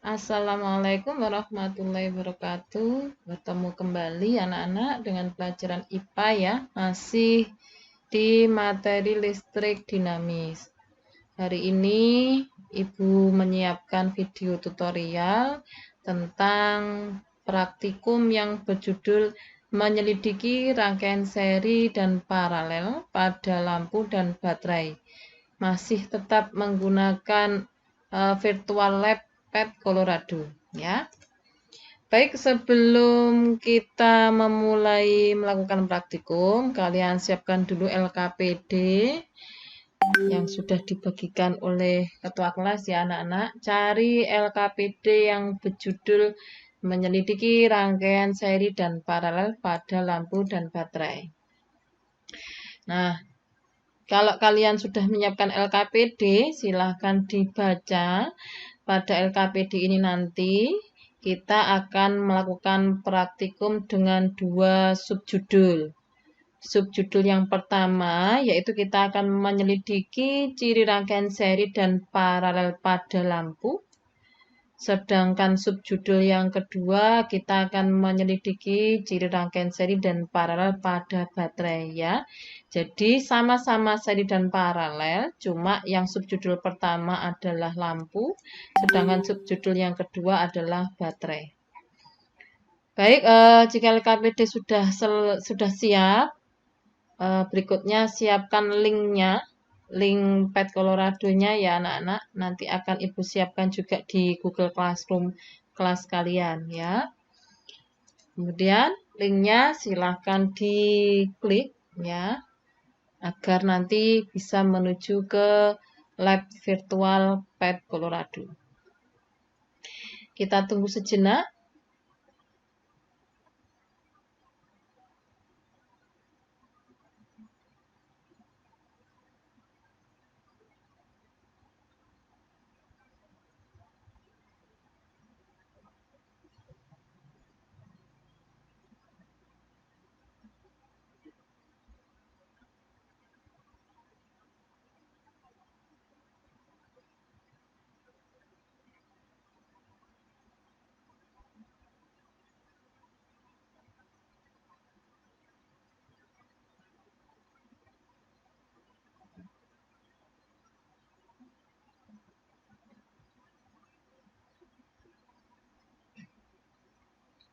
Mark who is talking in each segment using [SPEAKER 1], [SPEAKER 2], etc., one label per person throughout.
[SPEAKER 1] Assalamualaikum warahmatullahi wabarakatuh. Bertemu kembali anak-anak dengan pelajaran IPA ya, masih di materi listrik dinamis. Hari ini Ibu menyiapkan video tutorial tentang praktikum yang berjudul menyelidiki rangkaian seri dan paralel pada lampu dan baterai. Masih tetap menggunakan virtual lab Pet Colorado ya. Baik, sebelum kita memulai melakukan praktikum, kalian siapkan dulu LKPD yang sudah dibagikan oleh ketua kelas ya anak-anak. Cari LKPD yang berjudul menyelidiki rangkaian seri dan paralel pada lampu dan baterai. Nah, kalau kalian sudah menyiapkan LKPD, silahkan dibaca. Pada LKPD ini nanti kita akan melakukan praktikum dengan dua subjudul. Subjudul yang pertama yaitu kita akan menyelidiki ciri rangkaian seri dan paralel pada lampu. Sedangkan subjudul yang kedua kita akan menyelidiki ciri rangkaian seri dan paralel pada baterai ya. Jadi sama-sama seri dan paralel, cuma yang subjudul pertama adalah lampu, sedangkan subjudul yang kedua adalah baterai. Baik, jika LKPD sudah siap, berikutnya siapkan linknya. Link Pet Colorado-nya ya anak-anak, nanti akan Ibu siapkan juga di Google Classroom kelas kalian ya. Kemudian linknya silahkan diklik ya, agar nanti bisa menuju ke lab virtual Pet Colorado. Kita tunggu sejenak.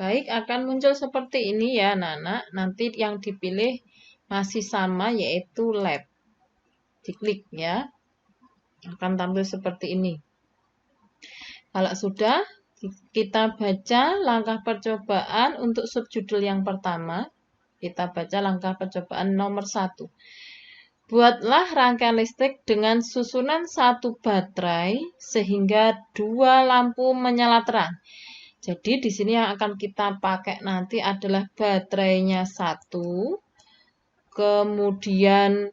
[SPEAKER 1] Baik, akan muncul seperti ini ya anak-anak. Nanti yang dipilih masih sama yaitu lab. Diklik ya. Akan tampil seperti ini. Kalau sudah, kita baca langkah percobaan untuk subjudul yang pertama. Kita baca langkah percobaan nomor 1. Buatlah rangkaian listrik dengan susunan satu baterai sehingga dua lampu menyala terang. Jadi di sini yang akan kita pakai nanti adalah baterainya 1, kemudian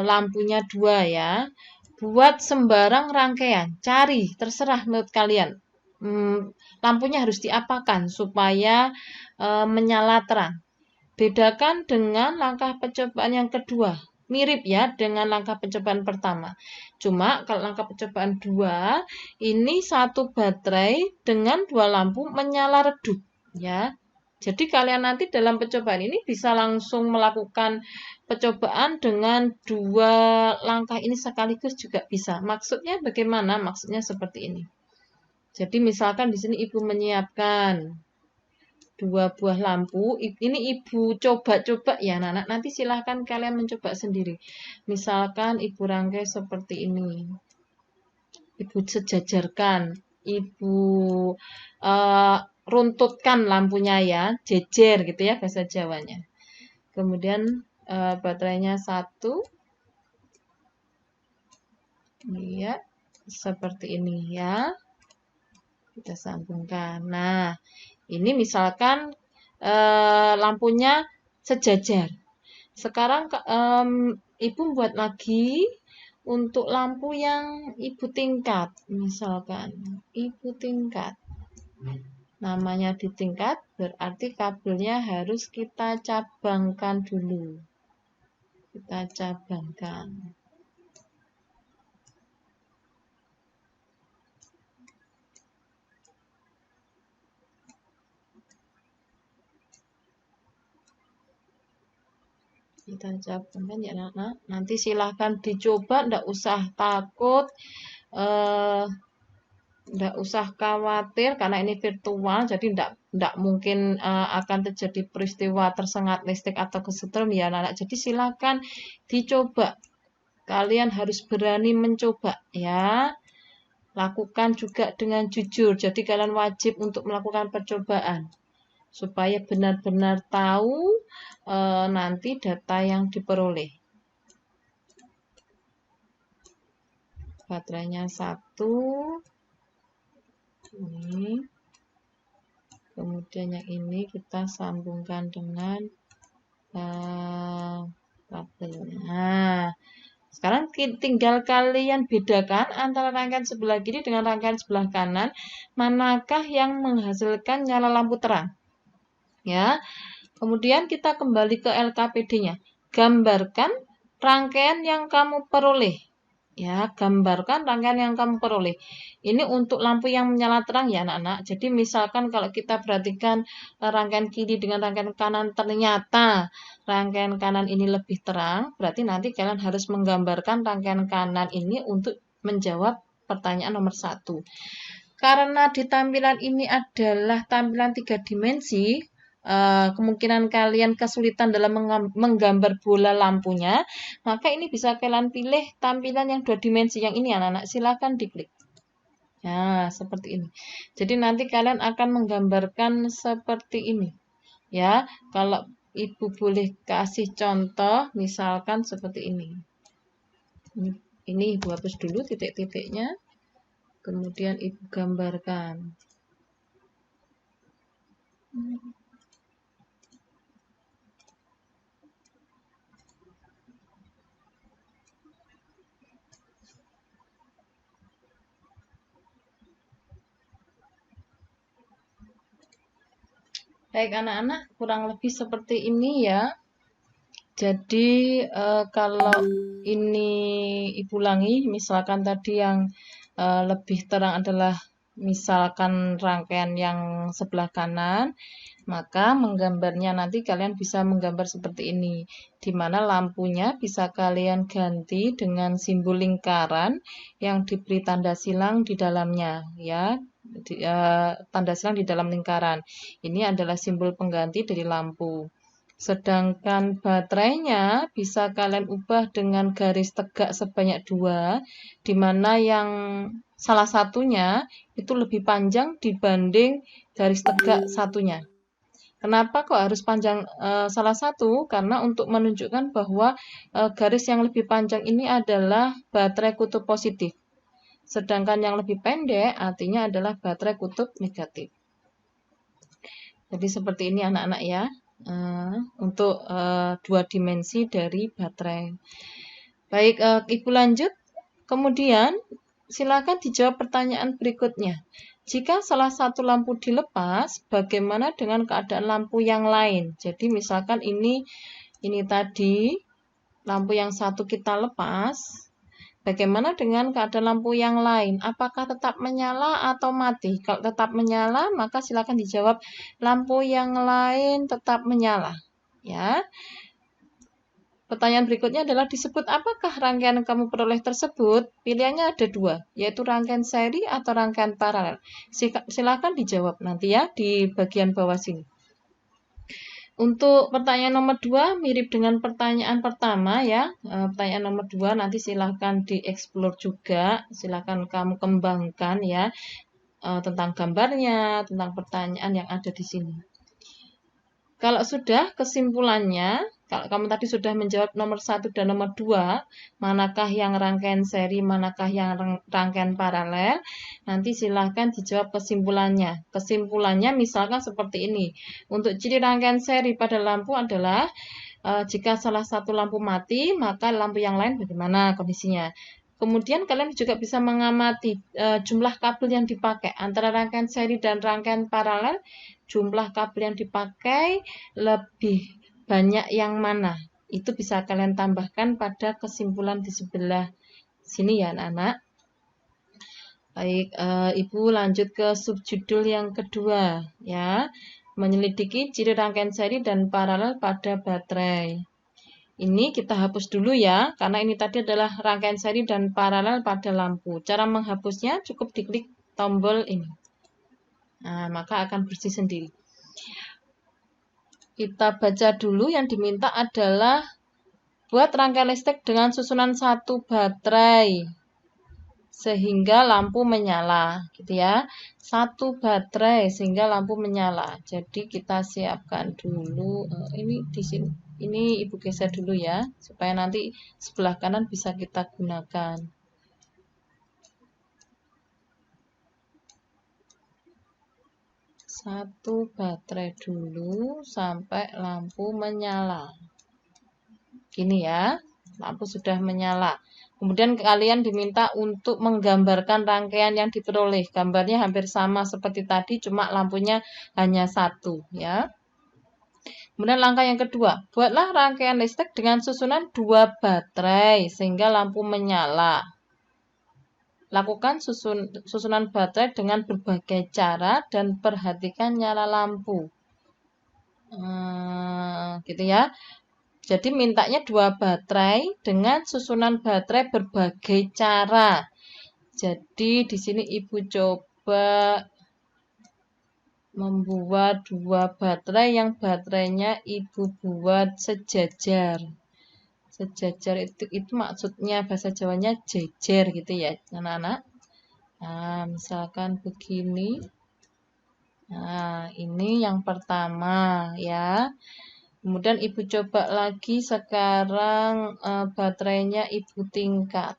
[SPEAKER 1] lampunya 2 ya. Buat sembarang rangkaian, cari terserah menurut kalian. Lampunya harus diapakan supaya menyala terang. Bedakan dengan langkah percobaan yang kedua. Mirip ya dengan langkah percobaan pertama. Cuma kalau langkah percobaan 2, ini satu baterai dengan 2 lampu menyala redup ya. Jadi kalian nanti dalam percobaan ini bisa langsung melakukan percobaan dengan 2 langkah ini sekaligus juga bisa. Maksudnya bagaimana? Maksudnya seperti ini. Jadi misalkan di sini Ibu menyiapkan 2 buah lampu, ini Ibu coba-coba ya anak-anak, nanti silahkan kalian mencoba sendiri. Misalkan Ibu rangkai seperti ini, Ibu sejajarkan, Ibu runtutkan lampunya ya, jejer gitu ya bahasa Jawanya. Kemudian baterainya 1, ya seperti ini ya, kita sambungkan. Nah, ini misalkan lampunya sejajar. Sekarang Ibu buat lagi untuk lampu yang Ibu tingkat. Misalkan Ibu tingkat. Namanya di tingkat berarti kabelnya harus kita cabangkan dulu. Kita cabangkan. Kita cabangkan ya anak-anak. Nanti silahkan dicoba, ndak usah takut, ndak usah khawatir karena ini virtual, jadi ndak mungkin akan terjadi peristiwa tersengat listrik atau kesetrum ya anak-anak. Jadi silahkan dicoba. Kalian harus berani mencoba ya. Lakukan juga dengan jujur. Jadi kalian wajib untuk melakukan percobaan supaya benar-benar tahu nanti data yang diperoleh. Baterainya 1. Ini. Kemudian yang ini kita sambungkan dengan kabelnya. Nah, sekarang tinggal kalian bedakan antara rangkaian sebelah kiri dengan rangkaian sebelah kanan, manakah yang menghasilkan nyala lampu terang. Ya. Kemudian kita kembali ke LKPD-nya. Gambarkan rangkaian yang kamu peroleh. Ya, gambarkan rangkaian yang kamu peroleh. Ini untuk lampu yang menyala terang ya anak-anak. Jadi misalkan kalau kita perhatikan rangkaian kiri dengan rangkaian kanan, ternyata rangkaian kanan ini lebih terang, berarti nanti kalian harus menggambarkan rangkaian kanan ini untuk menjawab pertanyaan nomor 1. Karena di tampilan ini adalah tampilan 3 dimensi, kemungkinan kalian kesulitan dalam menggambar bola lampunya, maka ini bisa kalian pilih tampilan yang 2 dimensi. Yang ini anak-anak, silakan diklik. Nah, seperti ini. Jadi nanti kalian akan menggambarkan seperti ini. Ya, kalau Ibu boleh kasih contoh, misalkan seperti ini. Ini Ibu hapus dulu titik-titiknya. Kemudian Ibu gambarkan. Baik anak-anak, kurang lebih seperti ini ya. Jadi kalau ini Ibu ulangi, misalkan tadi yang lebih terang adalah misalkan rangkaian yang sebelah kanan, maka menggambarnya nanti kalian bisa menggambar seperti ini, di mana lampunya bisa kalian ganti dengan simbol lingkaran yang diberi tanda silang di dalamnya, ya. Tanda silang di dalam lingkaran. Ini adalah simbol pengganti dari lampu. Sedangkan baterainya bisa kalian ubah dengan garis tegak sebanyak 2, di mana yang salah satunya itu lebih panjang dibanding garis tegak satunya. Kenapa kok harus panjang salah satu? Karena untuk menunjukkan bahwa garis yang lebih panjang ini adalah baterai kutub positif. Sedangkan yang lebih pendek artinya adalah baterai kutub negatif. Jadi seperti ini anak-anak ya. Untuk 2 dimensi dari baterai. Baik, Ibu lanjut. Kemudian silakan dijawab pertanyaan berikutnya. Jika salah satu lampu dilepas, bagaimana dengan keadaan lampu yang lain? Jadi misalkan ini tadi lampu yang satu kita lepas. Bagaimana dengan keadaan lampu yang lain? Apakah tetap menyala atau mati? Kalau tetap menyala, maka silakan dijawab lampu yang lain tetap menyala. Ya. Pertanyaan berikutnya adalah disebut apakah rangkaian yang kamu peroleh tersebut? Pilihannya ada 2, yaitu rangkaian seri atau rangkaian paralel. Silakan dijawab nanti ya di bagian bawah sini. Untuk pertanyaan nomor 2 mirip dengan pertanyaan pertama ya. Pertanyaan nomor 2 nanti silahkan dieksplor juga. Silahkan kamu kembangkan ya tentang gambarnya, tentang pertanyaan yang ada di sini. Kalau sudah kesimpulannya, kalau kamu tadi sudah menjawab nomor 1 dan nomor 2, manakah yang rangkaian seri, manakah yang rangkaian paralel, nanti silahkan dijawab kesimpulannya. Kesimpulannya misalkan seperti ini. Untuk ciri rangkaian seri pada lampu adalah jika salah satu lampu mati, maka lampu yang lain bagaimana kondisinya. Kemudian kalian juga bisa mengamati jumlah kabel yang dipakai antara rangkaian seri dan rangkaian paralel. Jumlah kabel yang dipakai lebih banyak yang mana. Itu bisa kalian tambahkan pada kesimpulan di sebelah sini ya anak-anak. Baik, Ibu lanjut ke subjudul yang kedua ya. Menyelidiki ciri rangkaian seri dan paralel pada baterai. Ini kita hapus dulu ya, karena ini tadi adalah rangkaian seri dan paralel pada lampu. Cara menghapusnya cukup diklik tombol ini. Nah, maka akan bersih sendiri. Kita baca dulu yang diminta adalah buat rangkaian listrik dengan susunan 1 baterai sehingga lampu menyala, gitu ya. 1 baterai sehingga lampu menyala. Jadi kita siapkan dulu ini di sini. Ini Ibu geser dulu ya, supaya nanti sebelah kanan bisa kita gunakan. Satu baterai dulu sampai lampu menyala. Gini ya, lampu sudah menyala. Kemudian kalian diminta untuk menggambarkan rangkaian yang diperoleh. Gambarnya hampir sama seperti tadi, cuma lampunya hanya satu ya. Kemudian langkah yang kedua, buatlah rangkaian listrik dengan susunan 2 baterai sehingga lampu menyala. Lakukan susunan baterai dengan berbagai cara dan perhatikan nyala lampu. Gitu ya. Jadi mintanya 2 baterai dengan susunan baterai berbagai cara. Jadi di sini Ibu coba membuat 2 baterai yang baterainya Ibu buat sejajar. Sejajar itu maksudnya bahasa Jawanya jejer gitu ya, anak-anak. Nah, misalkan begini. Nah, ini yang pertama ya. Kemudian Ibu coba lagi sekarang baterainya Ibu tingkat.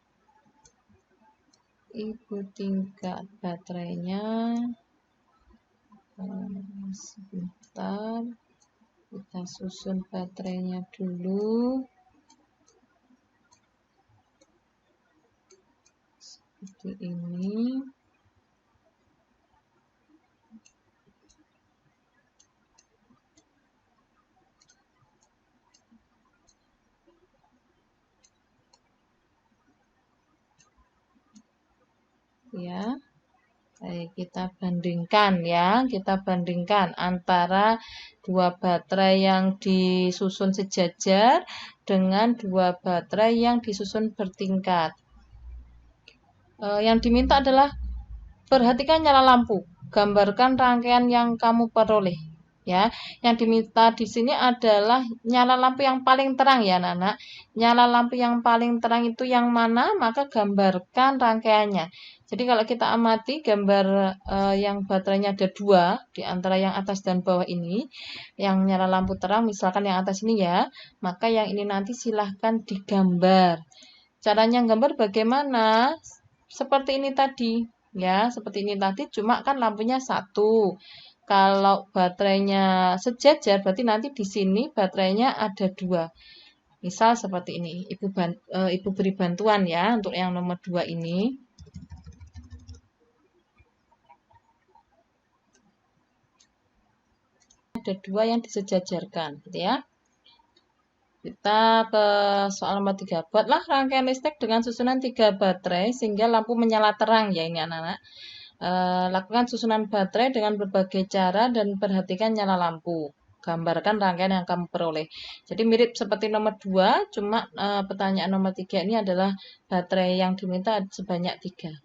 [SPEAKER 1] Ibu tingkat baterainya. Sebentar. Kita susun baterainya dulu. Seperti ini. Ya, baik, kita bandingkan ya, kita bandingkan antara 2 baterai yang disusun sejajar dengan 2 baterai yang disusun bertingkat. Yang diminta adalah perhatikan nyala lampu, gambarkan rangkaian yang kamu peroleh. Ya, yang diminta di sini adalah nyala lampu yang paling terang ya, anak-anak. Nyala lampu yang paling terang itu yang mana? Maka gambarkan rangkaiannya. Jadi kalau kita amati gambar yang baterainya ada 2 di antara yang atas dan bawah ini, yang nyala lampu terang, misalkan yang atas ini ya, maka yang ini nanti silahkan digambar. Caranya gambar bagaimana? Seperti ini tadi. Ya, seperti ini tadi, cuma kan lampunya 1. Kalau baterainya sejajar, berarti nanti di sini baterainya ada 2. Misal seperti ini. Ibu beri bantuan ya untuk yang nomor 2 ini. Ada 2 yang disejajarkan, gitu ya. Kita ke soal nomor 3. Buatlah rangkaian listrik dengan susunan 3 baterai sehingga lampu menyala terang ya ini anak-anak. Lakukan susunan baterai dengan berbagai cara dan perhatikan nyala lampu. Gambarkan rangkaian yang kamu peroleh. Jadi mirip seperti nomor 2, cuma pertanyaan nomor 3 ini adalah baterai yang diminta sebanyak 3.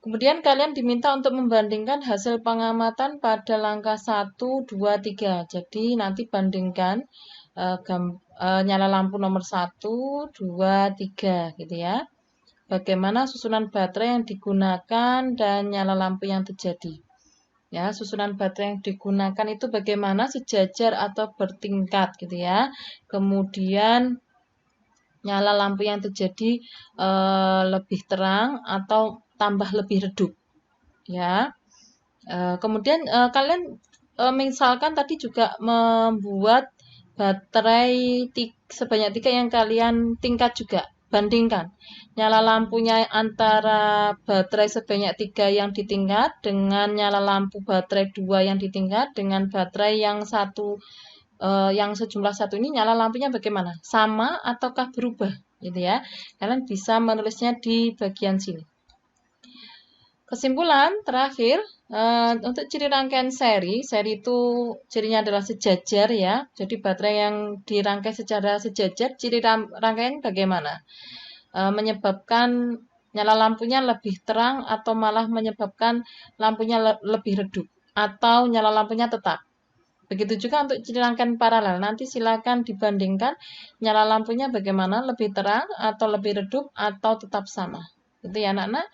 [SPEAKER 1] Kemudian kalian diminta untuk membandingkan hasil pengamatan pada langkah 1, 2, 3. Jadi nanti bandingkan nyala lampu nomor 1, 2, 3 gitu ya. Bagaimana susunan baterai yang digunakan dan nyala lampu yang terjadi. Ya, susunan baterai yang digunakan itu bagaimana, sejajar atau bertingkat gitu ya. Kemudian nyala lampu yang terjadi lebih terang atau tambah lebih redup. Ya. Kemudian kalian misalkan tadi juga membuat baterai sebanyak 3 yang kalian tingkat juga. Bandingkan nyala lampunya antara baterai sebanyak 3 yang ditingkat dengan nyala lampu baterai 2 yang ditingkat dengan baterai yang yang sejumlah 1 ini nyala lampunya bagaimana? Sama ataukah berubah? Gitu ya. Kalian bisa menulisnya di bagian sini. Kesimpulan terakhir, untuk ciri rangkaian seri itu cirinya adalah sejajar ya. Jadi baterai yang dirangkai secara sejajar, ciri rangkaian bagaimana? Menyebabkan nyala lampunya lebih terang atau malah menyebabkan lampunya lebih redup atau nyala lampunya tetap. Begitu juga untuk ciri rangkaian paralel. Nanti silakan dibandingkan nyala lampunya bagaimana, lebih terang atau lebih redup atau tetap sama. Itu ya anak-anak.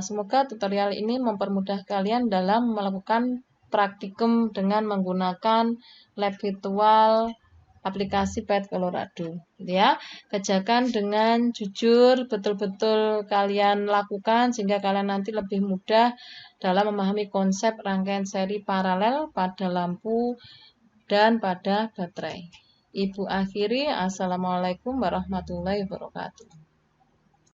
[SPEAKER 1] Semoga tutorial ini mempermudah kalian dalam melakukan praktikum dengan menggunakan lab virtual aplikasi Pet Colorado. Gitu ya. Kerjakan dengan jujur, betul-betul kalian lakukan sehingga kalian nanti lebih mudah dalam memahami konsep rangkaian seri paralel pada lampu dan pada baterai. Ibu akhiri, Assalamualaikum warahmatullahi wabarakatuh.